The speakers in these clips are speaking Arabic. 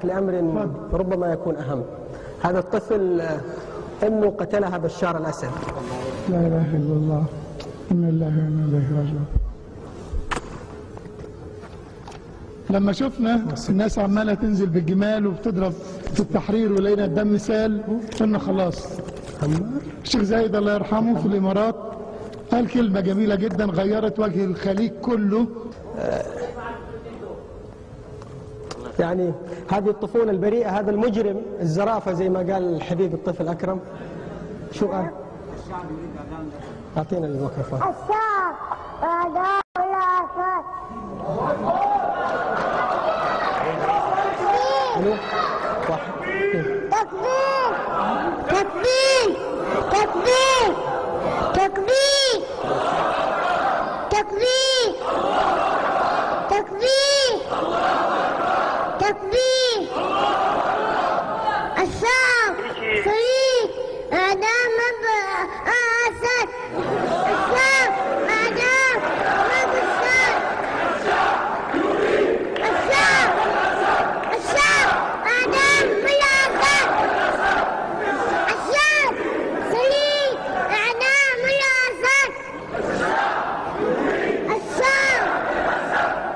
لأمر ربما يكون أهم. هذا الطفل أمه قتلها بشار الأسد. لا إله إلا الله، إنا لله وإنا إليه راجعون. لما شفنا الناس عمالة تنزل بالجمال وبتضرب في التحرير ولقينا الدم سال، قلنا خلاص. الشيخ زايد الله يرحمه في الإمارات قال كلمة جميلة جدا غيرت وجه الخليج كله. يعني هذه الطفولة البريئة، هذا المجرم الزرافة زي ما قال الحبيب الطفل أكرم. شو قال؟ أعطينا الميكروفون. الشعب أعداء الأسد. تكبير تكبير تكبير تكبير تكبير تكبير تكبير. الشعب فريق أعداء الأسد. الشعب أعداء الأسد. الشعب أعداء الأسد. الشعب فريق أعداء الأسد.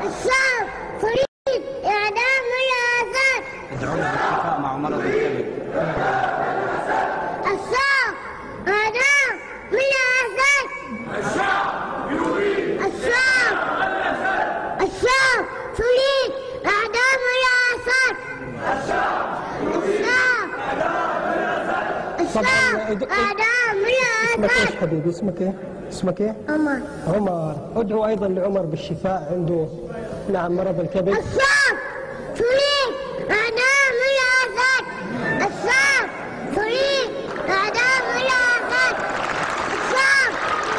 الشعب فريق أعداء الأسد. ادعونا بالشفاء مع مرض الكبد. الشعب أعداء الأسد. الشعب فريق أعداء الأسد. الشعب أعداء اسمك ايش الأسد. حبيبي؟ اسمك ايه؟ اسمك ايه؟ عمر. عمر. ادعو أيضا لعمر بالشفاء، عنده نعم مرض الكبد. الشعب فريق أعداء الأسد. الشعب فريق أعداء الأسد. الشعب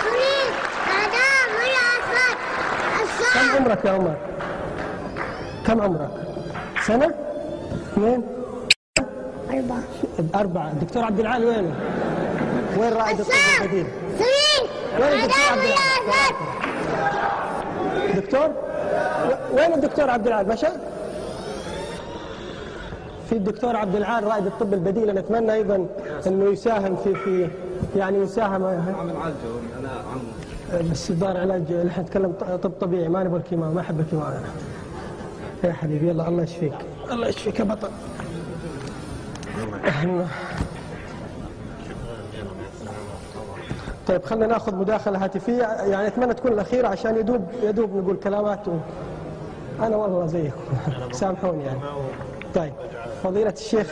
فريق أعداء الأسد. كم الشعب عمرك يا عمر؟ كم عمرك؟ سنة؟ اثنين؟ 4. الدكتور عبد العال وينه؟ وين رائد الطب الشعب البديل؟ فريق وين الدكتور أعداء عبد العال؟ الأسد. دكتور؟ وين الدكتور عبد العال؟ مشى؟ في الدكتور عبد العال رائد الطب البديل، نتمنى ايضا انه يساهم في يعني يساهم. عامل عالجه انا عمه. بس الدار علاج، نحن نتكلم طب طبيعي، ما نبغى الكيماوي، ما احب الكيماوي انا. يا حبيبي يلا الله يشفيك، الله يشفيك يا بطل. طيب خلينا ناخذ مداخلة هاتفية، يعني اتمنى تكون الأخيرة عشان يدوب نقول كلامات أنا والله زيكم سامحوني يعني. طيب فضيلة الشيخ